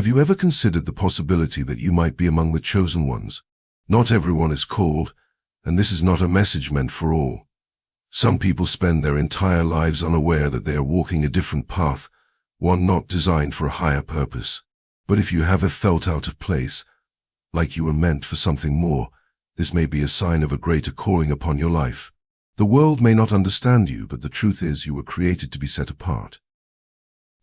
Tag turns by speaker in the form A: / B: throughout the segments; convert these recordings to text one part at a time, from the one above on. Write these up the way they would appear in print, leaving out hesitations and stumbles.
A: Have you ever considered the possibility that you might be among the chosen ones? Not everyone is called, and this is not a message meant for all. Some people spend their entire lives unaware that they are walking a different path, one not designed for a higher purpose. But if you have felt out of place, like you were meant for something more, this may be a sign of a greater calling upon your life. The world may not understand you, but the truth is you were created to be set apart.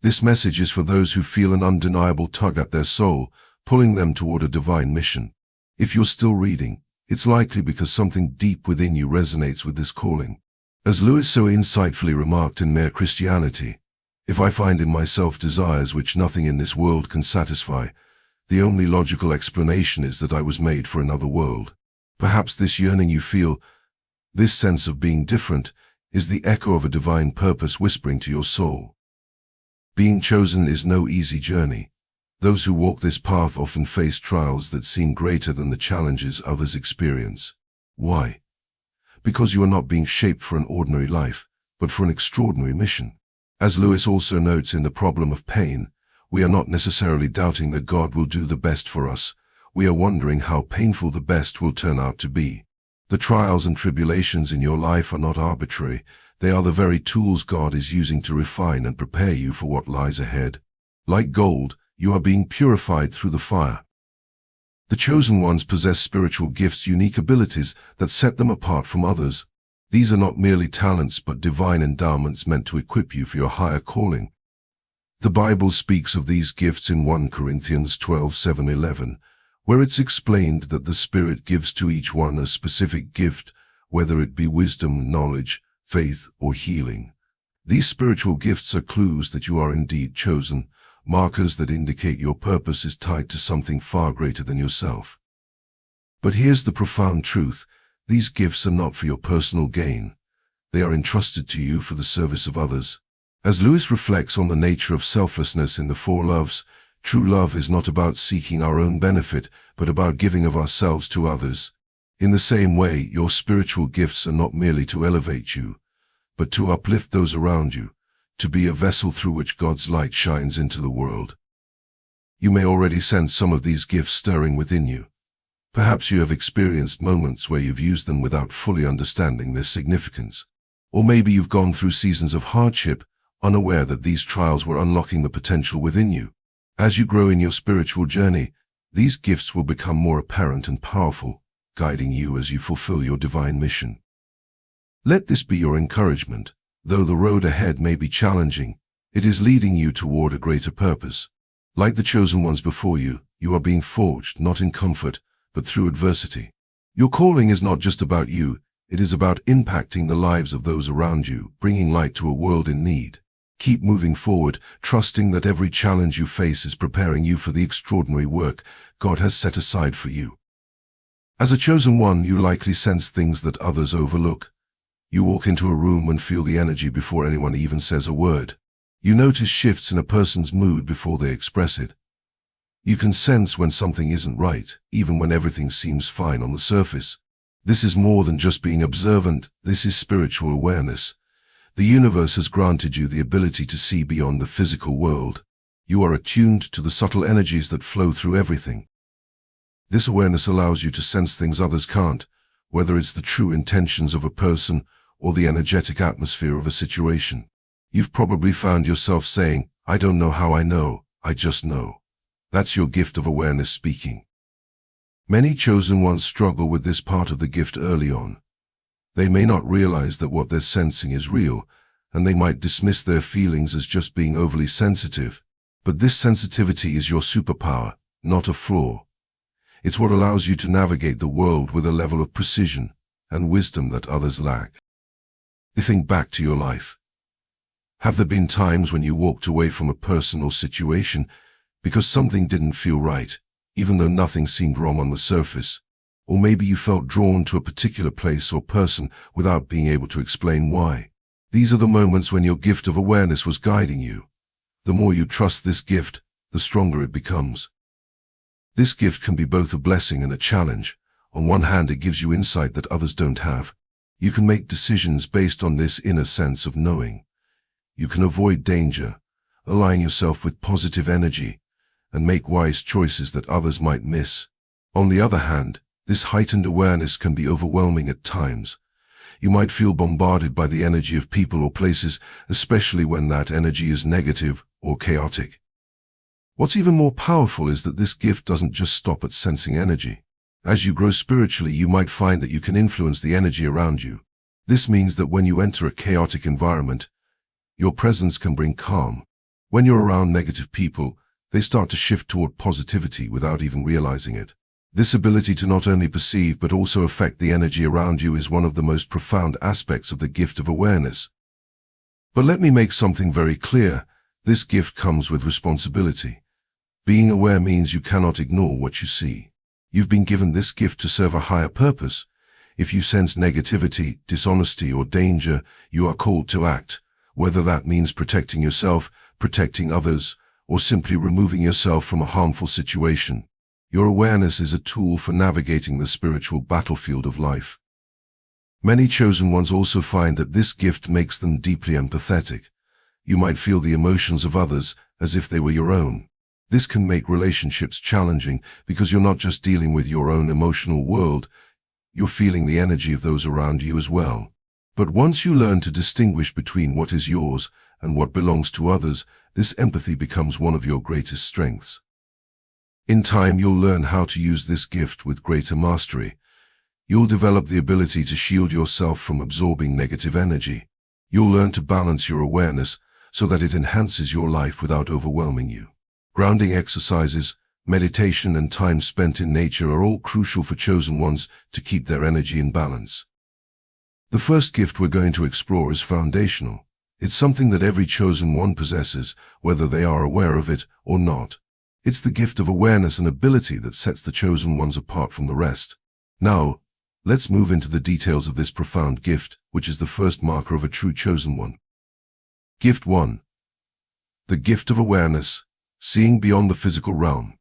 A: This message is for those who feel an undeniable tug at their soul, pulling them toward a divine mission. If you're still reading, it's likely because something deep within you resonates with this calling. As Lewis so insightfully remarked in Mere Christianity, "If I find in myself desires which nothing in this world can satisfy, the only logical explanation is that I was made for another world." Perhaps this yearning you feel, this sense of being different, is the echo of a divine purpose whispering to your soul. Being chosen is no easy journey. Those who walk this path often face trials that seem greater than the challenges others experience. Why? Because you are not being shaped for an ordinary life, but for an extraordinary mission. As Lewis also notes in The Problem of Pain, we are not necessarily doubting that God will do the best for us. We are wondering how painful the best will turn out to be. The trials and tribulations in your life are not arbitrary. They are the very tools God is using to refine and prepare you for what lies ahead. Like gold, you are being purified through the fire. The chosen ones possess spiritual gifts, unique abilities that set them apart from others. These are not merely talents but divine endowments meant to equip you for your higher calling. The Bible speaks of these gifts in 1 Corinthians 12:7-11, where it's explained that the Spirit gives to each one a specific gift, whether it be wisdom, knowledge, faith, or healing. These spiritual gifts are clues that you are indeed chosen, markers that indicate your purpose is tied to something far greater than yourself. But here's the profound truth: these gifts are not for your personal gain. They are entrusted to you for the service of others. As Lewis reflects on the nature of selflessness in the Four Loves, true love is not about seeking our own benefit, but about giving of ourselves to others. In the same way, your spiritual gifts are not merely to elevate you, but to uplift those around you, to be a vessel through which God's light shines into the world. You may already sense some of these gifts stirring within you. Perhaps you have experienced moments where you've used them without fully understanding their significance. Or maybe you've gone through seasons of hardship, unaware that these trials were unlocking the potential within you. As you grow in your spiritual journey, these gifts will become more apparent and powerful, guiding you as you fulfill your divine mission. Let this be your encouragement. Though the road ahead may be challenging, it is leading you toward a greater purpose. Like the chosen ones before you, you are being forged not in comfort, but through adversity. Your calling is not just about you, it is about impacting the lives of those around you, bringing light to a world in need. Keep moving forward, trusting that every challenge you face is preparing you for the extraordinary work God has set aside for you. As a chosen one, you likely sense things that others overlook. You walk into a room and feel the energy before anyone even says a word. You notice shifts in a person's mood before they express it. You can sense when something isn't right, even when everything seems fine on the surface. This is more than just being observant, this is spiritual awareness. The universe has granted you the ability to see beyond the physical world. You are attuned to the subtle energies that flow through everything. This awareness allows you to sense things others can't, whether it's the true intentions of a person or the energetic atmosphere of a situation. You've probably found yourself saying, "I don't know how I know, I just know." That's your gift of awareness speaking. Many chosen ones struggle with this part of the gift early on. They may not realize that what they're sensing is real, and they might dismiss their feelings as just being overly sensitive. But this sensitivity is your superpower, not a flaw. It's what allows you to navigate the world with a level of precision and wisdom that others lack. Think back to your life. Have there been times when you walked away from a person or situation because something didn't feel right, even though nothing seemed wrong on the surface? Or maybe you felt drawn to a particular place or person without being able to explain why. These are the moments when your gift of awareness was guiding you. The more you trust this gift, the stronger it becomes. This gift can be both a blessing and a challenge. On one hand, it gives you insight that others don't have. You can make decisions based on this inner sense of knowing. You can avoid danger, align yourself with positive energy, and make wise choices that others might miss. On the other hand, this heightened awareness can be overwhelming at times. You might feel bombarded by the energy of people or places, especially when that energy is negative or chaotic. What's even more powerful is that this gift doesn't just stop at sensing energy. As you grow spiritually, you might find that you can influence the energy around you. This means that when you enter a chaotic environment, your presence can bring calm. When you're around negative people, they start to shift toward positivity without even realizing it. This ability to not only perceive but also affect the energy around you is one of the most profound aspects of the gift of awareness. But let me make something very clear. This gift comes with responsibility. Being aware means you cannot ignore what you see. You've been given this gift to serve a higher purpose. If you sense negativity, dishonesty, or danger, you are called to act, whether that means protecting yourself, protecting others, or simply removing yourself from a harmful situation. Your awareness is a tool for navigating the spiritual battlefield of life. Many chosen ones also find that this gift makes them deeply empathetic. You might feel the emotions of others as if they were your own. This can make relationships challenging because you're not just dealing with your own emotional world, you're feeling the energy of those around you as well. But once you learn to distinguish between what is yours and what belongs to others, this empathy becomes one of your greatest strengths. In time, you'll learn how to use this gift with greater mastery. You'll develop the ability to shield yourself from absorbing negative energy. You'll learn to balance your awareness so that it enhances your life without overwhelming you. Grounding exercises, meditation, and time spent in nature are all crucial for chosen ones to keep their energy in balance. The first gift we're going to explore is foundational. It's something that every chosen one possesses, whether they are aware of it or not. It's the gift of awareness and ability that sets the chosen ones apart from the rest. Now, let's move into the details of this profound gift, which is the first marker of a true chosen one. Gift 1. The gift of awareness, seeing beyond the physical realm.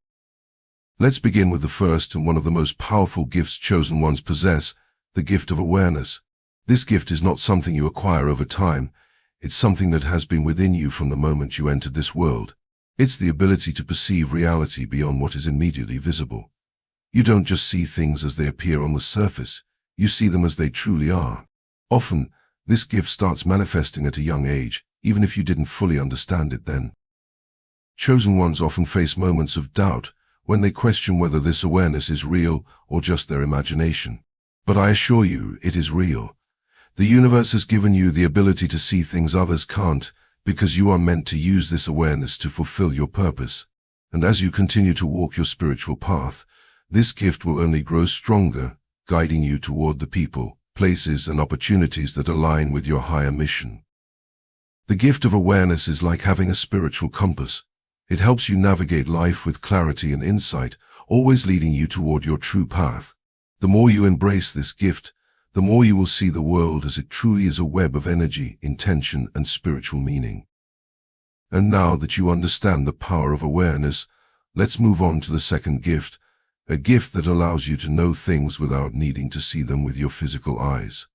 A: Let's begin with the first and one of the most powerful gifts chosen ones possess, the gift of awareness. This gift is not something you acquire over time. It's something that has been within you from the moment you entered this world. It's the ability to perceive reality beyond what is immediately visible. You don't just see things as they appear on the surface, you see them as they truly are. Often, this gift starts manifesting at a young age, even if you didn't fully understand it then. Chosen ones often face moments of doubt when they question whether this awareness is real or just their imagination. But I assure you, it is real. The universe has given you the ability to see things others can't, because you are meant to use this awareness to fulfill your purpose. And as you continue to walk your spiritual path, this gift will only grow stronger, guiding you toward the people, places, and opportunities that align with your higher mission. The gift of awareness is like having a spiritual compass. It helps you navigate life with clarity and insight, always leading you toward your true path. The more you embrace this gift, the more you will see the world as it truly is, a web of energy, intention, and spiritual meaning. And now that you understand the power of awareness, let's move on to the second gift, a gift that allows you to know things without needing to see them with your physical eyes.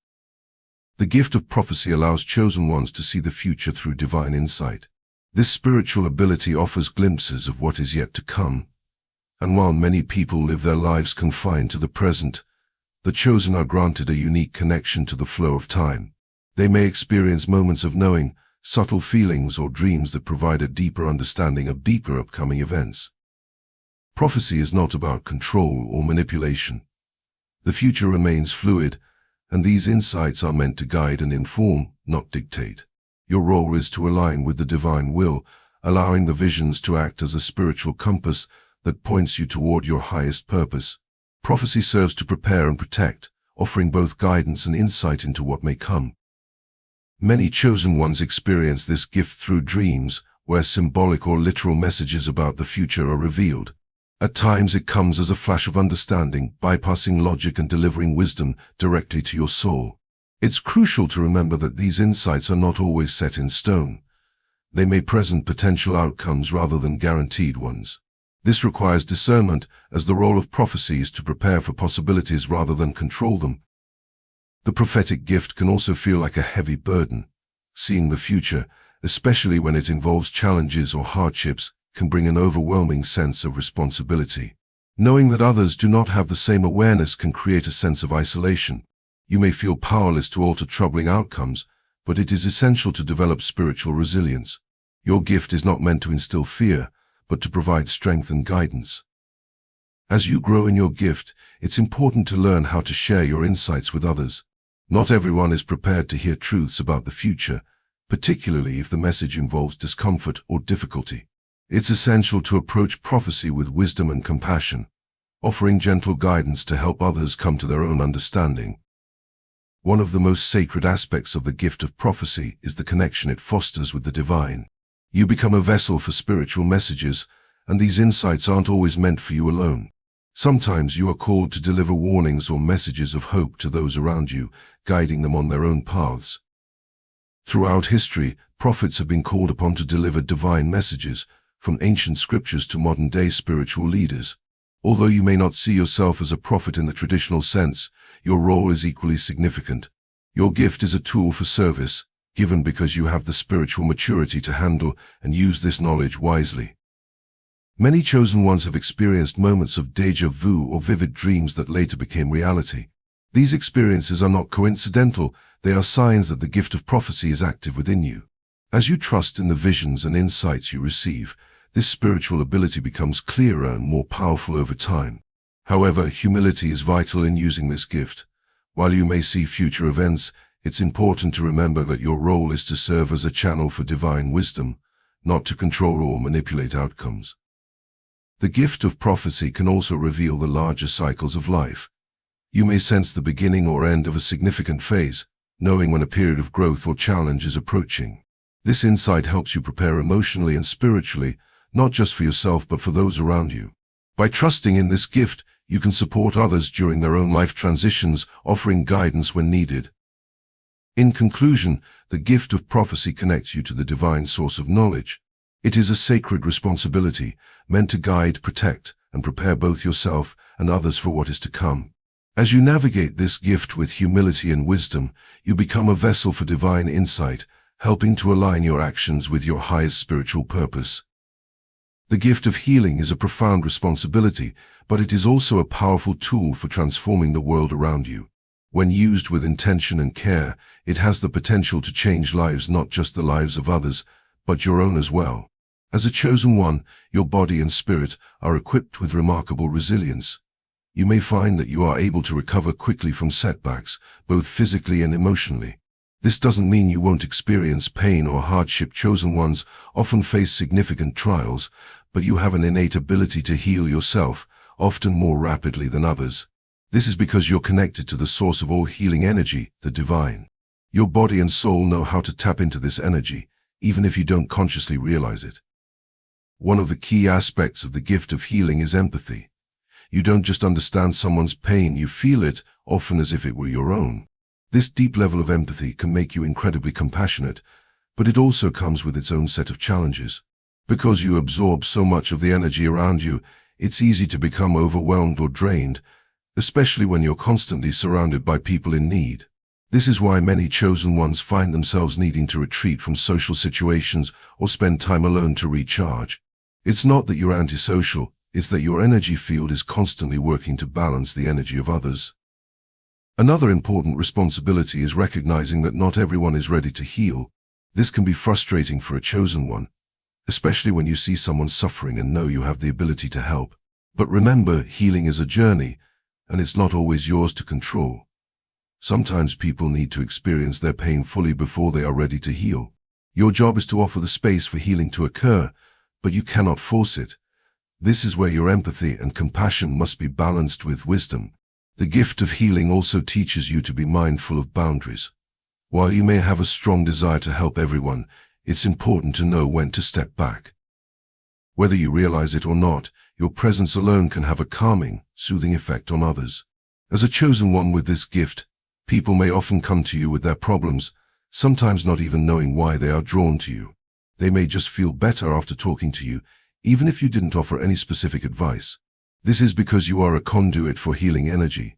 A: The gift of prophecy allows chosen ones to see the future through divine insight. This spiritual ability offers glimpses of what is yet to come, and while many people live their lives confined to the present, the chosen are granted a unique connection to the flow of time. They may experience moments of knowing, subtle feelings, or dreams that provide a deeper understanding of deeper upcoming events. Prophecy is not about control or manipulation. The future remains fluid, and these insights are meant to guide and inform, not dictate. Your role is to align with the divine will, allowing the visions to act as a spiritual compass that points you toward your highest purpose. Prophecy serves to prepare and protect, offering both guidance and insight into what may come. Many chosen ones experience this gift through dreams, where symbolic or literal messages about the future are revealed. At times it comes as a flash of understanding, bypassing logic and delivering wisdom directly to your soul. It's crucial to remember that these insights are not always set in stone. They may present potential outcomes rather than guaranteed ones. This requires discernment, as the role of prophecy is to prepare for possibilities rather than control them. The prophetic gift can also feel like a heavy burden. Seeing the future, especially when it involves challenges or hardships, can bring an overwhelming sense of responsibility. Knowing that others do not have the same awareness can create a sense of isolation. You may feel powerless to alter troubling outcomes, but it is essential to develop spiritual resilience. Your gift is not meant to instill fear, but to provide strength and guidance. As you grow in your gift, it's important to learn how to share your insights with others. Not everyone is prepared to hear truths about the future, particularly if the message involves discomfort or difficulty. It's essential to approach prophecy with wisdom and compassion, offering gentle guidance to help others come to their own understanding. One of the most sacred aspects of the gift of prophecy is the connection it fosters with the divine. You become a vessel for spiritual messages, and these insights aren't always meant for you alone. Sometimes you are called to deliver warnings or messages of hope to those around you, guiding them on their own paths. Throughout history, prophets have been called upon to deliver divine messages, from ancient scriptures to modern-day spiritual leaders. Although you may not see yourself as a prophet in the traditional sense, your role is equally significant. Your gift is a tool for service, given because you have the spiritual maturity to handle and use this knowledge wisely. Many chosen ones have experienced moments of déjà vu or vivid dreams that later became reality. These experiences are not coincidental, they are signs that the gift of prophecy is active within you. As you trust in the visions and insights you receive, this spiritual ability becomes clearer and more powerful over time. However, humility is vital in using this gift. While you may see future events, it's important to remember that your role is to serve as a channel for divine wisdom, not to control or manipulate outcomes. The gift of prophecy can also reveal the larger cycles of life. You may sense the beginning or end of a significant phase, knowing when a period of growth or challenge is approaching. This insight helps you prepare emotionally and spiritually, not just for yourself but for those around you. By trusting in this gift, you can support others during their own life transitions, offering guidance when needed. In conclusion, the gift of prophecy connects you to the divine source of knowledge. It is a sacred responsibility, meant to guide, protect, and prepare both yourself and others for what is to come. As you navigate this gift with humility and wisdom, you become a vessel for divine insight, helping to align your actions with your highest spiritual purpose. The gift of healing is a profound responsibility, but it is also a powerful tool for transforming the world around you. When used with intention and care, it has the potential to change lives, not just the lives of others, but your own as well. As a chosen one, your body and spirit are equipped with remarkable resilience. You may find that you are able to recover quickly from setbacks, both physically and emotionally. This doesn't mean you won't experience pain or hardship. Chosen ones often face significant trials, but you have an innate ability to heal yourself, often more rapidly than others. This is because you're connected to the source of all healing energy, the divine. Your body and soul know how to tap into this energy, even if you don't consciously realize it. One of the key aspects of the gift of healing is empathy. You don't just understand someone's pain, you feel it, often as if it were your own. This deep level of empathy can make you incredibly compassionate, but it also comes with its own set of challenges. Because you absorb so much of the energy around you, it's easy to become overwhelmed or drained, especially when you're constantly surrounded by people in need. This is why many chosen ones find themselves needing to retreat from social situations or spend time alone to recharge. It's not that you're antisocial, it's that your energy field is constantly working to balance the energy of others. Another important responsibility is recognizing that not everyone is ready to heal. This can be frustrating for a chosen one, especially when you see someone suffering and know you have the ability to help. But remember, healing is a journey, and it's not always yours to control. Sometimes people need to experience their pain fully before they are ready to heal. Your job is to offer the space for healing to occur, but you cannot force it. This is where your empathy and compassion must be balanced with wisdom. The gift of healing also teaches you to be mindful of boundaries. While you may have a strong desire to help everyone, it's important to know when to step back. Whether you realize it or not, your presence alone can have a calming, soothing effect on others. As a chosen one with this gift, people may often come to you with their problems, sometimes not even knowing why they are drawn to you. They may just feel better after talking to you, even if you didn't offer any specific advice. This is because you are a conduit for healing energy.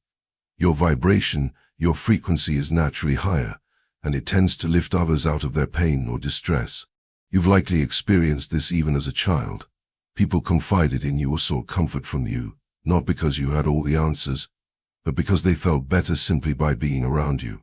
A: Your vibration, your frequency is naturally higher, and it tends to lift others out of their pain or distress. You've likely experienced this even as a child. People confided in you or sought comfort from you, not because you had all the answers, but because they felt better simply by being around you.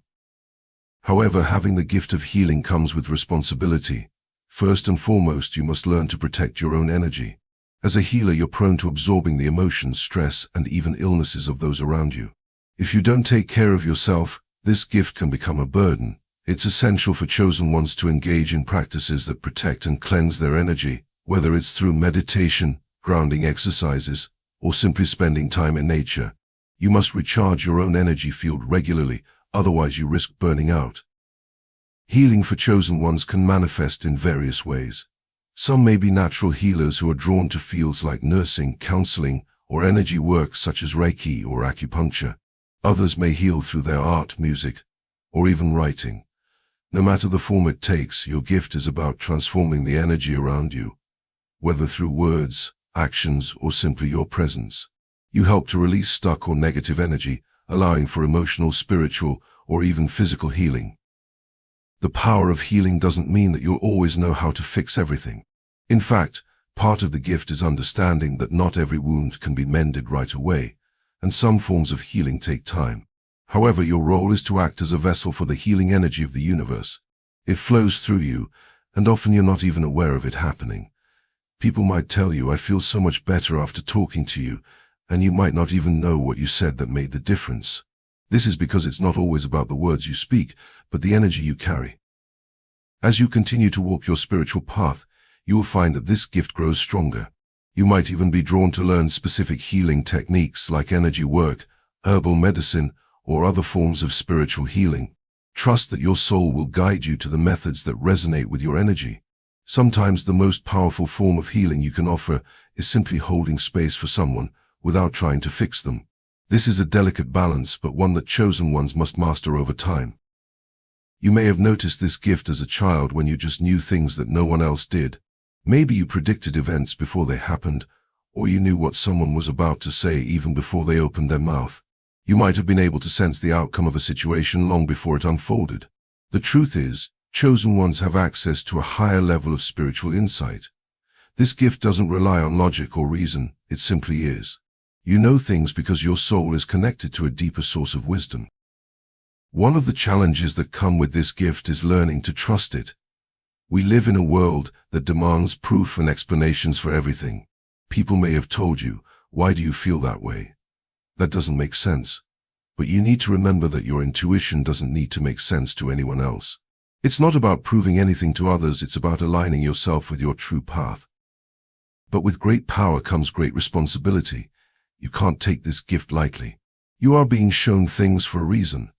A: However, having the gift of healing comes with responsibility. First and foremost, you must learn to protect your own energy. As a healer, you're prone to absorbing the emotions, stress, and even illnesses of those around you. If you don't take care of yourself, this gift can become a burden. It's essential for chosen ones to engage in practices that protect and cleanse their energy, whether it's through meditation, grounding exercises, or simply spending time in nature. You must recharge your own energy field regularly, otherwise you risk burning out. Healing for chosen ones can manifest in various ways. Some may be natural healers who are drawn to fields like nursing, counseling, or energy work such as Reiki or acupuncture. Others may heal through their art, music, or even writing. No matter the form it takes, your gift is about transforming the energy around you, whether through words, actions, or simply your presence. You help to release stuck or negative energy, allowing for emotional, spiritual, or even physical healing. The power of healing doesn't mean that you'll always know how to fix everything. In fact, part of the gift is understanding that not every wound can be mended right away, and some forms of healing take time. However, your role is to act as a vessel for the healing energy of the universe. It flows through you, and often you're not even aware of it happening. People might tell you, "I feel so much better after talking to you," and you might not even know what you said that made the difference. This is because it's not always about the words you speak, but the energy you carry. As you continue to walk your spiritual path, you will find that this gift grows stronger. You might even be drawn to learn specific healing techniques like energy work, herbal medicine, or other forms of spiritual healing. Trust that your soul will guide you to the methods that resonate with your energy. Sometimes the most powerful form of healing you can offer is simply holding space for someone without trying to fix them. This is a delicate balance, but one that chosen ones must master over time. You may have noticed this gift as a child when you just knew things that no one else did. Maybe you predicted events before they happened, or you knew what someone was about to say even before they opened their mouth. You might have been able to sense the outcome of a situation long before it unfolded. The truth is, chosen ones have access to a higher level of spiritual insight. This gift doesn't rely on logic or reason, it simply is. You know things because your soul is connected to a deeper source of wisdom. One of the challenges that come with this gift is learning to trust it. We live in a world that demands proof and explanations for everything. People may have told you, "Why do you feel that way?" That doesn't make sense. But you need to remember that your intuition doesn't need to make sense to anyone else. It's not about proving anything to others, it's about aligning yourself with your true path. But with great power comes great responsibility. You can't take this gift lightly. You are being shown things for a reason.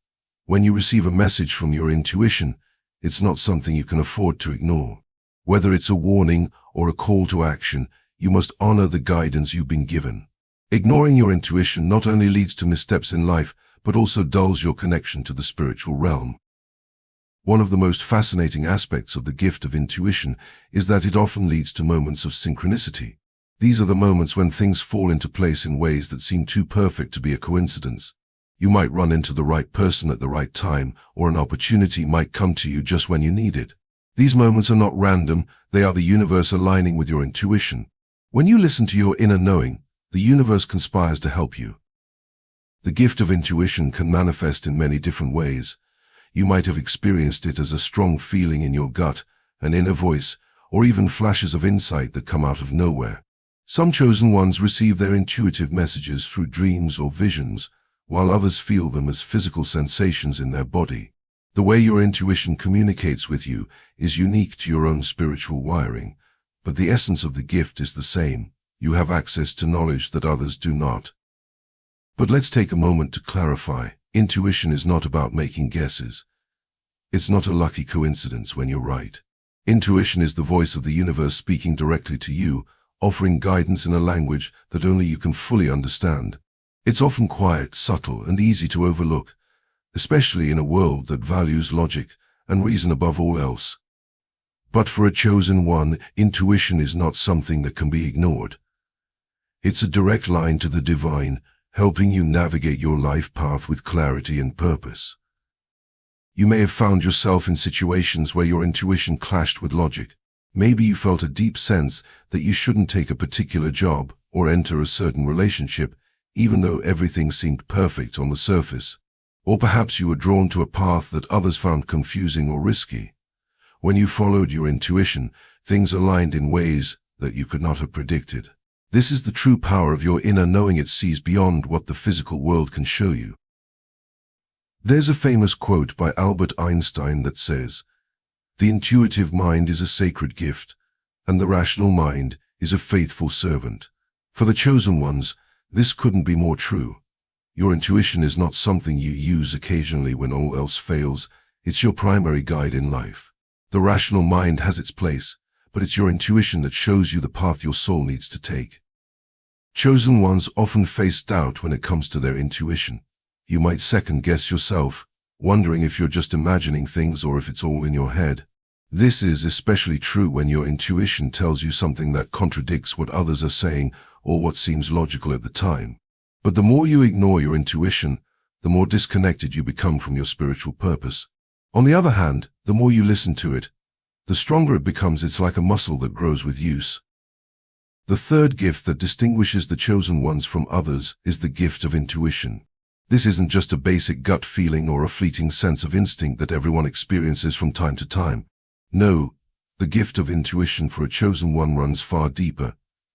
A: When you receive a message from your intuition, it's not something you can afford to ignore. Whether it's a warning or a call to action, you must honor the guidance you've been given. Ignoring your intuition not only leads to missteps in life, but also dulls your connection to the spiritual realm. One of the most fascinating aspects of the gift of intuition is that it often leads to moments of synchronicity. These are the moments when things fall into place in ways that seem too perfect to be a coincidence. You might run into the right person at the right time, or an opportunity might come to you just when you need it. These moments are not random, they are the universe aligning with your intuition. When you listen to your inner knowing, the universe conspires to help you. The gift of intuition can manifest in many different ways. You might have experienced it as a strong feeling in your gut, an inner voice, or even flashes of insight that come out of nowhere. Some chosen ones receive their intuitive messages through dreams or visions, while others feel them as physical sensations in their body. The way your intuition communicates with you is unique to your own spiritual wiring, but the essence of the gift is the same. You have access to knowledge that others do not. But let's take a moment to clarify. Intuition is not about making guesses. It's not a lucky coincidence when you're right. Intuition is the voice of the universe speaking directly to you, offering guidance in a language that only you can fully understand. It's often quiet, subtle, and easy to overlook, especially in a world that values logic and reason above all else. But for a chosen one, intuition is not something that can be ignored. It's a direct line to the divine, helping you navigate your life path with clarity and purpose. You may have found yourself in situations where your intuition clashed with logic. Maybe you felt a deep sense that you shouldn't take a particular job or enter a certain relationship, even though everything seemed perfect on the surface. Or perhaps you were drawn to a path that others found confusing or risky. When you followed your intuition, things aligned in ways that you could not have predicted. This is the true power of your inner knowing. It sees beyond what the physical world can show you. There's a famous quote by Albert Einstein that says, "The intuitive mind is a sacred gift, and the rational mind is a faithful servant." For the chosen ones, this couldn't be more true. Your intuition is not something you use occasionally when all else fails. It's your primary guide in life. The rational mind has its place, but it's your intuition that shows you the path your soul needs to take. Chosen ones often face doubt when it comes to their intuition. You might second-guess yourself, wondering if you're just imagining things or if it's all in your head. This is especially true when your intuition tells you something that contradicts what others are saying or what seems logical at the time. But the more you ignore your intuition, the more disconnected you become from your spiritual purpose. On the other hand, the more you listen to it, the stronger it becomes. It's like a muscle that grows with use. The third gift that distinguishes the chosen ones from others is the gift of intuition. This isn't just a basic gut feeling or a fleeting sense of instinct that everyone experiences from time to time. No, the gift of intuition for a chosen one runs far deeper.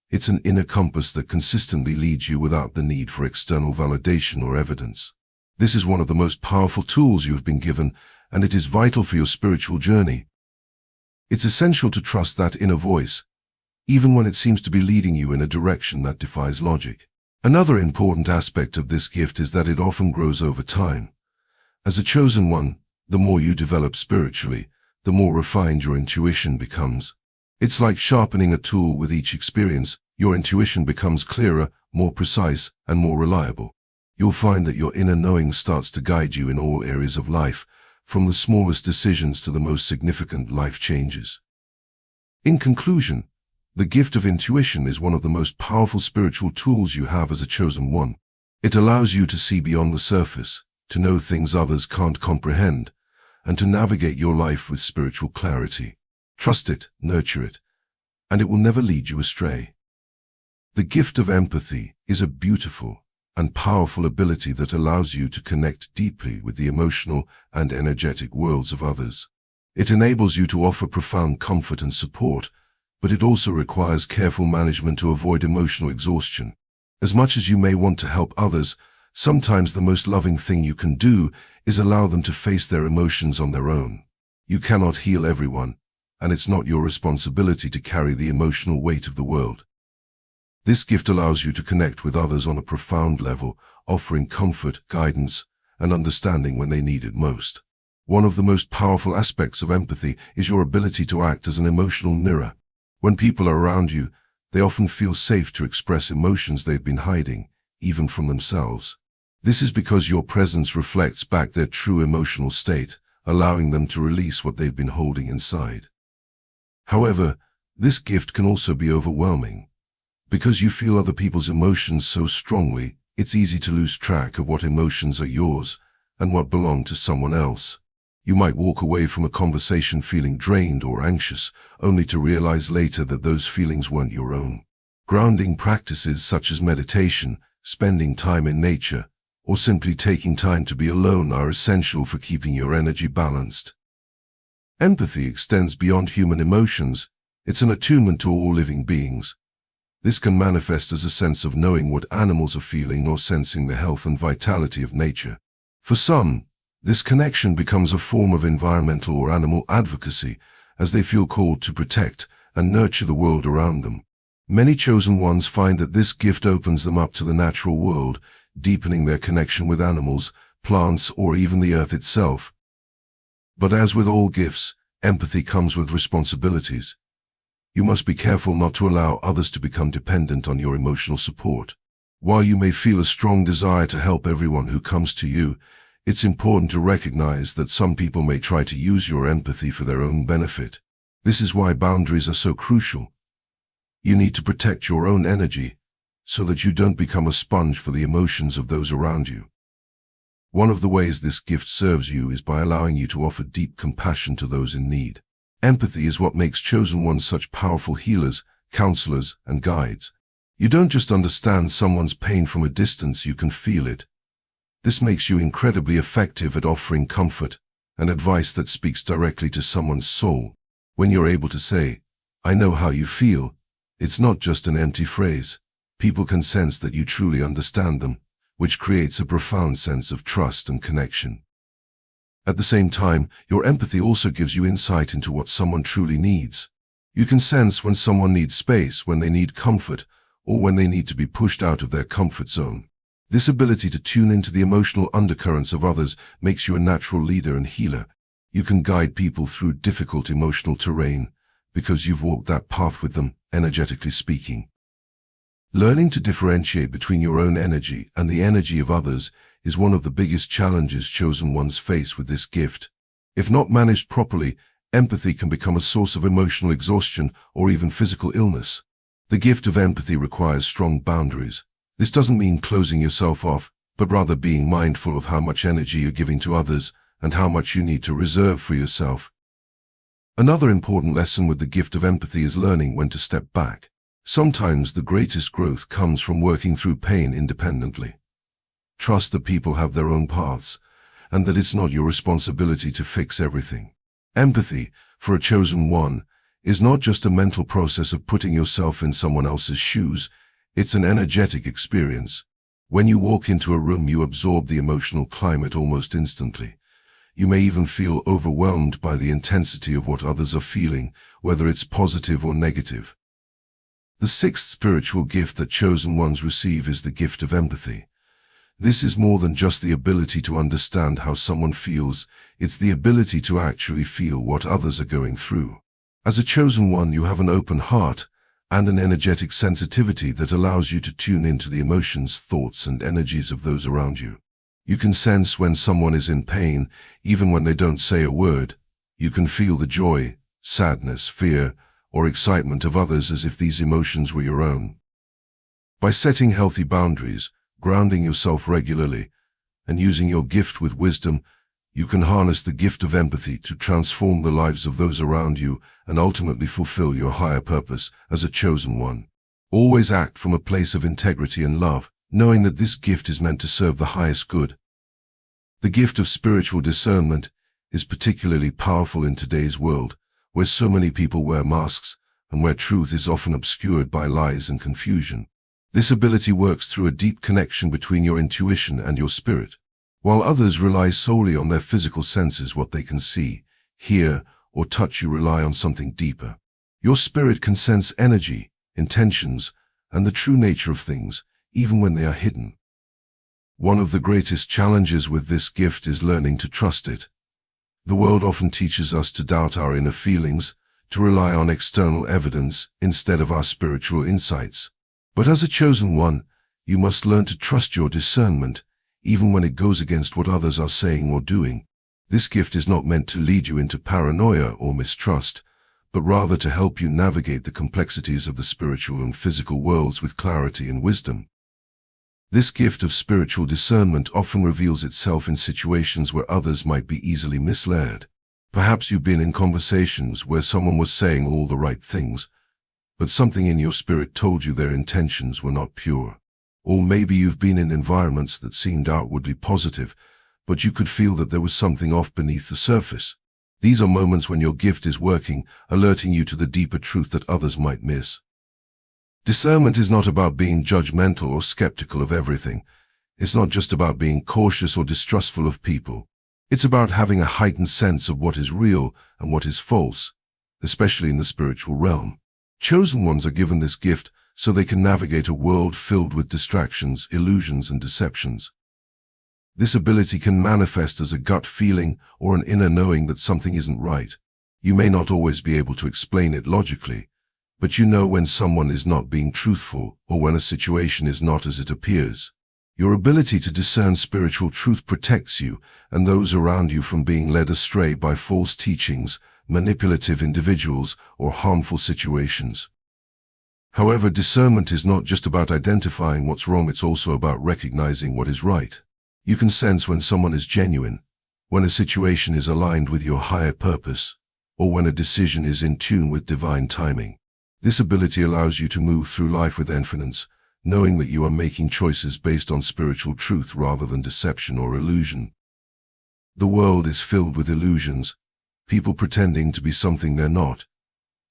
A: It's an inner compass that consistently leads you without the need for external validation or evidence. This is one of the most powerful tools you have been given, and it is vital for your spiritual journey. It's essential to trust that inner voice, even when it seems to be leading you in a direction that defies logic. Another important aspect of this gift is that it often grows over time. As a chosen one, the more you develop spiritually, the more refined your intuition becomes. It's like sharpening a tool. With each experience, your intuition becomes clearer, more precise, and more reliable. You'll find that your inner knowing starts to guide you in all areas of life, from the smallest decisions to the most significant life changes. In conclusion, the gift of intuition is one of the most powerful spiritual tools you have as a chosen one. It allows you to see beyond the surface, to know things others can't comprehend, and to navigate your life with spiritual clarity. Trust it, nurture it, and it will never lead you astray. The gift of empathy is a beautiful and powerful ability that allows you to connect deeply with the emotional and energetic worlds of others. It enables you to offer profound comfort and support, but it also requires careful management to avoid emotional exhaustion. As much as you may want to help others, sometimes the most loving thing you can do is allow them to face their emotions on their own. You cannot heal everyone, and it's not your responsibility to carry the emotional weight of the world. This gift allows you to connect with others on a profound level, offering comfort, guidance, and understanding when they need it most. One of the most powerful aspects of empathy is your ability to act as an emotional mirror. When people are around you, they often feel safe to express emotions they've been hiding, even from themselves. This is because your presence reflects back their true emotional state, allowing them to release what they've been holding inside. However, this gift can also be overwhelming. Because you feel other people's emotions so strongly, it's easy to lose track of what emotions are yours and what belong to someone else. You might walk away from a conversation feeling drained or anxious, only to realize later that those feelings weren't your own. Grounding practices such as meditation, spending time in nature, or simply taking time to be alone are essential for keeping your energy balanced. Empathy extends beyond human emotions. It's an attunement to all living beings. This can manifest as a sense of knowing what animals are feeling or sensing the health and vitality of nature. For some, this connection becomes a form of environmental or animal advocacy, as they feel called to protect and nurture the world around them. Many chosen ones find that this gift opens them up to the natural world, deepening their connection with animals, plants, or even the earth itself. But as with all gifts, empathy comes with responsibilities. You must be careful not to allow others to become dependent on your emotional support. While you may feel a strong desire to help everyone who comes to you, it's important to recognize that some people may try to use your empathy for their own benefit. This is why boundaries are so crucial. You need to protect your own energy so that you don't become a sponge for the emotions of those around you. One of the ways this gift serves you is by allowing you to offer deep compassion to those in need. Empathy is what makes chosen ones such powerful healers, counselors, and guides. You don't just understand someone's pain from a distance, you can feel it. This makes you incredibly effective at offering comfort and advice that speaks directly to someone's soul. When you're able to say, "I know how you feel," it's not just an empty phrase. People can sense that you truly understand them, which creates a profound sense of trust and connection. At the same time, your empathy also gives you insight into what someone truly needs. You can sense when someone needs space, when they need comfort, or when they need to be pushed out of their comfort zone. This ability to tune into the emotional undercurrents of others makes you a natural leader and healer. You can guide people through difficult emotional terrain because you've walked that path with them, energetically speaking. Learning to differentiate between your own energy and the energy of others is one of the biggest challenges chosen ones face with this gift. If not managed properly, empathy can become a source of emotional exhaustion or even physical illness. The gift of empathy requires strong boundaries. This doesn't mean closing yourself off, but rather being mindful of how much energy you're giving to others and how much you need to reserve for yourself. Another important lesson with the gift of empathy is learning when to step back. Sometimes the greatest growth comes from working through pain independently. Trust that people have their own paths, and that it's not your responsibility to fix everything. Empathy, for a chosen one, is not just a mental process of putting yourself in someone else's shoes, it's an energetic experience. When you walk into a room, you absorb the emotional climate almost instantly. You may even feel overwhelmed by the intensity of what others are feeling, whether it's positive or negative. The sixth spiritual gift that chosen ones receive is the gift of empathy. This is more than just the ability to understand how someone feels, it's the ability to actually feel what others are going through. As a chosen one, you have an open heart and an energetic sensitivity that allows you to tune into the emotions, thoughts, and energies of those around you. You can sense when someone is in pain, even when they don't say a word. You can feel the joy, sadness, fear, or excitement of others as if these emotions were your own. By setting healthy boundaries, grounding yourself regularly, and using your gift with wisdom, you can harness the gift of empathy to transform the lives of those around you and ultimately fulfill your higher purpose as a chosen one. Always act from a place of integrity and love, knowing that this gift is meant to serve the highest good. The gift of spiritual discernment is particularly powerful in today's world, where so many people wear masks and where truth is often obscured by lies and confusion. This ability works through a deep connection between your intuition and your spirit. While others rely solely on their physical senses, what they can see, hear, or touch, you rely on something deeper. Your spirit can sense energy, intentions, and the true nature of things, even when they are hidden. One of the greatest challenges with this gift is learning to trust it. The world often teaches us to doubt our inner feelings, to rely on external evidence instead of our spiritual insights. But as a chosen one, you must learn to trust your discernment, even when it goes against what others are saying or doing. This gift is not meant to lead you into paranoia or mistrust, but rather to help you navigate the complexities of the spiritual and physical worlds with clarity and wisdom. This gift of spiritual discernment often reveals itself in situations where others might be easily misled. Perhaps you've been in conversations where someone was saying all the right things, but something in your spirit told you their intentions were not pure. Or maybe you've been in environments that seemed outwardly positive, but you could feel that there was something off beneath the surface. These are moments when your gift is working, alerting you to the deeper truth that others might miss. Discernment is not about being judgmental or skeptical of everything. It's not just about being cautious or distrustful of people. It's about having a heightened sense of what is real and what is false, especially in the spiritual realm. Chosen ones are given this gift so they can navigate a world filled with distractions, illusions, and deceptions. This ability can manifest as a gut feeling or an inner knowing that something isn't right. You may not always be able to explain it logically, but you know when someone is not being truthful or when a situation is not as it appears. Your ability to discern spiritual truth protects you and those around you from being led astray by false teachings, manipulative individuals, or harmful situations. However, discernment is not just about identifying what's wrong, it's also about recognizing what is right. You can sense when someone is genuine, when a situation is aligned with your higher purpose, or when a decision is in tune with divine timing. This ability allows you to move through life with confidence, knowing that you are making choices based on spiritual truth rather than deception or illusion. The world is filled with illusions, people pretending to be something they're not,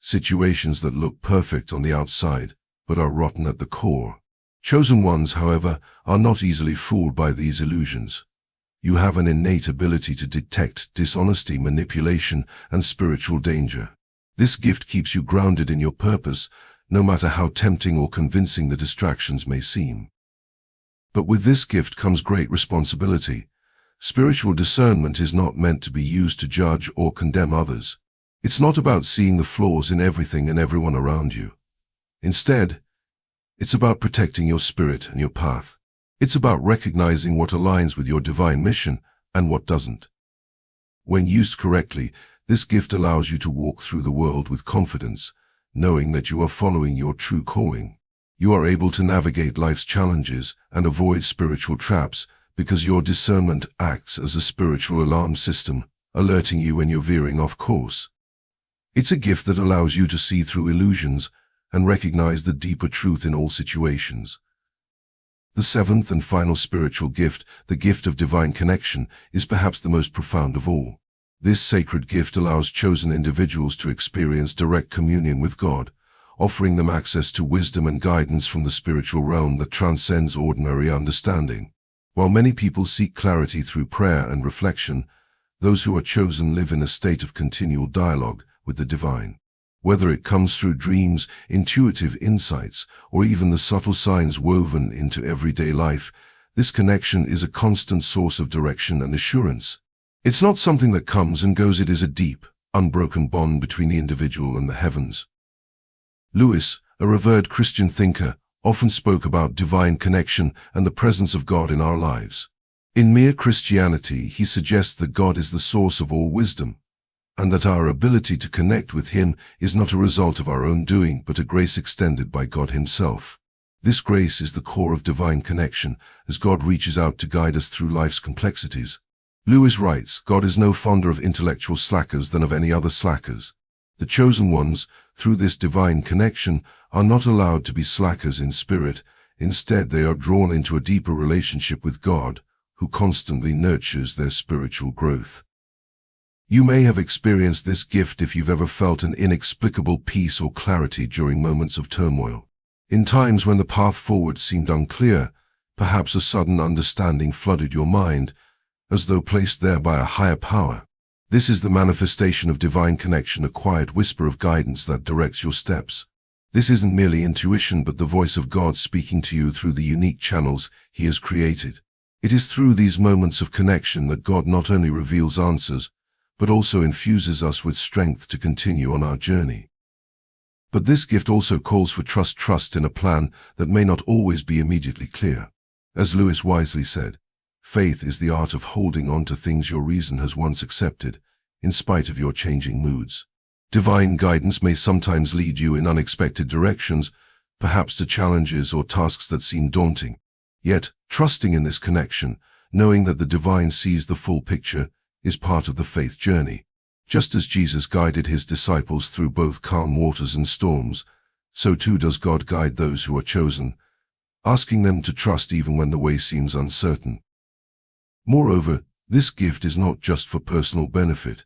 A: situations that look perfect on the outside, but are rotten at the core. Chosen ones, however, are not easily fooled by these illusions. You have an innate ability to detect dishonesty, manipulation, and spiritual danger. This gift keeps you grounded in your purpose, no matter how tempting or convincing the distractions may seem. But with this gift comes great responsibility. Spiritual discernment is not meant to be used to judge or condemn others. It's not about seeing the flaws in everything and everyone around you. Instead, it's about protecting your spirit and your path. It's about recognizing what aligns with your divine mission and what doesn't. When used correctly, this gift allows you to walk through the world with confidence, knowing that you are following your true calling. You are able to navigate life's challenges and avoid spiritual traps because your discernment acts as a spiritual alarm system, alerting you when you're veering off course. It's a gift that allows you to see through illusions and recognize the deeper truth in all situations. The seventh and final spiritual gift, the gift of divine connection, is perhaps the most profound of all. This sacred gift allows chosen individuals to experience direct communion with God, offering them access to wisdom and guidance from the spiritual realm that transcends ordinary understanding. While many people seek clarity through prayer and reflection, those who are chosen live in a state of continual dialogue with the divine. Whether it comes through dreams, intuitive insights, or even the subtle signs woven into everyday life, this connection is a constant source of direction and assurance. It's not something that comes and goes, it is a deep, unbroken bond between the individual and the heavens. Lewis, a revered Christian thinker, often spoke about divine connection and the presence of God in our lives. In Mere Christianity, he suggests that God is the source of all wisdom, and that our ability to connect with Him is not a result of our own doing, but a grace extended by God Himself. This grace is the core of divine connection, as God reaches out to guide us through life's complexities. Lewis writes, God is no fonder of intellectual slackers than of any other slackers. The chosen ones, through this divine connection, are not allowed to be slackers in spirit. Instead, they are drawn into a deeper relationship with God, who constantly nurtures their spiritual growth. You may have experienced this gift if you've ever felt an inexplicable peace or clarity during moments of turmoil. In times when the path forward seemed unclear, perhaps a sudden understanding flooded your mind, as though placed there by a higher power. This is the manifestation of divine connection, a quiet whisper of guidance that directs your steps. This isn't merely intuition, but the voice of God speaking to you through the unique channels He has created. It is through these moments of connection that God not only reveals answers, but also infuses us with strength to continue on our journey. But this gift also calls for trust in a plan that may not always be immediately clear. As Lewis wisely said, faith is the art of holding on to things your reason has once accepted, in spite of your changing moods. Divine guidance may sometimes lead you in unexpected directions, perhaps to challenges or tasks that seem daunting. Yet, trusting in this connection, knowing that the divine sees the full picture, is part of the faith journey. Just as Jesus guided His disciples through both calm waters and storms, so too does God guide those who are chosen, asking them to trust even when the way seems uncertain. Moreover, this gift is not just for personal benefit.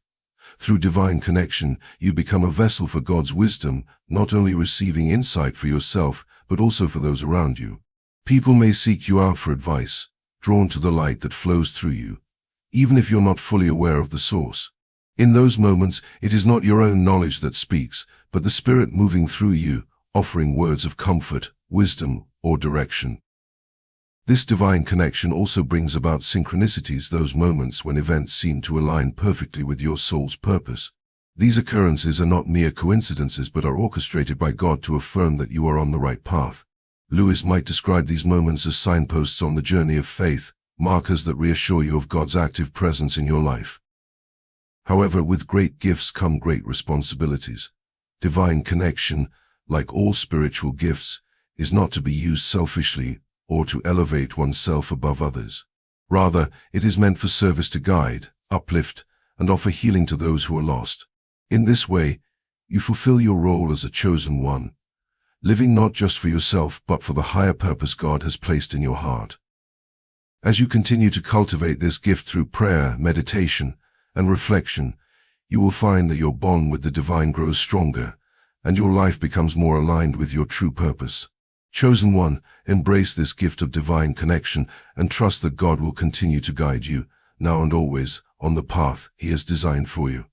A: Through divine connection, you become a vessel for God's wisdom, not only receiving insight for yourself, but also for those around you. People may seek you out for advice, drawn to the light that flows through you, even if you're not fully aware of the source. In those moments, it is not your own knowledge that speaks, but the Spirit moving through you, offering words of comfort, wisdom, or direction. This divine connection also brings about synchronicities, those moments when events seem to align perfectly with your soul's purpose. These occurrences are not mere coincidences but are orchestrated by God to affirm that you are on the right path. Lewis might describe these moments as signposts on the journey of faith, markers that reassure you of God's active presence in your life. However, with great gifts come great responsibilities. Divine connection, like all spiritual gifts, is not to be used selfishly or to elevate oneself above others. Rather, it is meant for service, to guide, uplift, and offer healing to those who are lost. In this way, you fulfill your role as a chosen one, living not just for yourself but for the higher purpose God has placed in your heart. As you continue to cultivate this gift through prayer, meditation, and reflection, you will find that your bond with the divine grows stronger, and your life becomes more aligned with your true purpose. Chosen one, embrace this gift of divine connection and trust that God will continue to guide you, now and always, on the path He has designed for you.